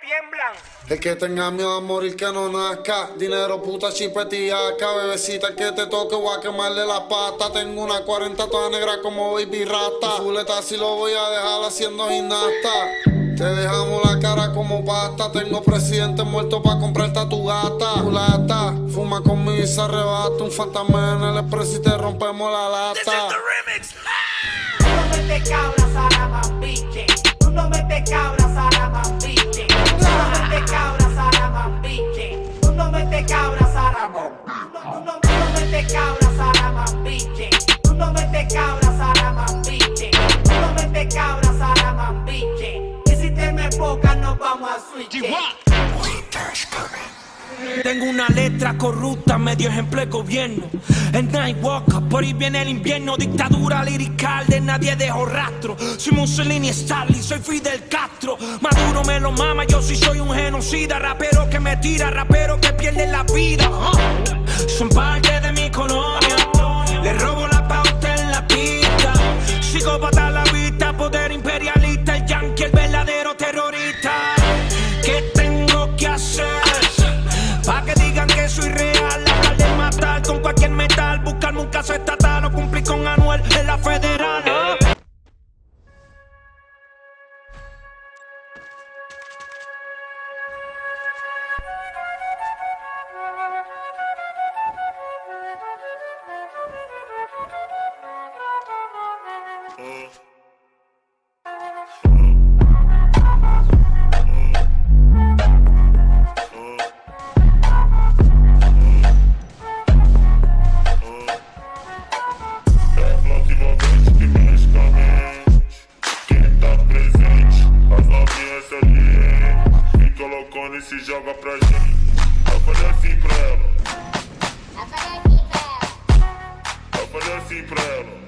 tiemblan. El que tenga miedo a morir que no nazca. Dinero, puta, chipetiaca. Bebecita, el que te toque voy a quemarle la pata. Tengo una 40 toda negra como Baby Rasta. Fuleta si lo voy a dejar haciendo gimnasta. Te dejamos la cara como pasta. Tengo presidente muerto pa' comprarte a tu gata. Mulata, fuma conmigo y se arrebata. Un fantasma en el expreso y te rompemos la lata. Tú no metes cabras a la mambiche. Tú no metes cabras a la mambiche. Tú no metes cabras a la mambiche. Tú no metes cabras a la mambiche. Tú no metes cabras a la mambiche. Tú no metes cabras a la mambiche. Tú no metes cabras a la mambiche. Y si te me poca nos vamos a switch. Tengo una letra corrupta, medio ejemplo de gobierno. El Nightwalker, por ahí viene el invierno. Dictadura lirical de nadie dejó rastro. Soy Mussolini, Stalin, soy Fidel Castro. Maduro me lo mama, yo sí soy un genocida. Rapero que me tira, rapero que pierde la vida. Son parte de mi colonia. Le robo la pauta en la pista. Psicópata a la vista, poder imperialista. El yankee, el verdadero terrorista. ¿Qué tengo que hacer? Pa' que digan que soy real, hablar de matar con cualquier metal, buscarme un caso estatal o cumplir con Anuel en la federal. E se joga pra gente. Eu falei assim pra ela. Eu falei assim pra ela.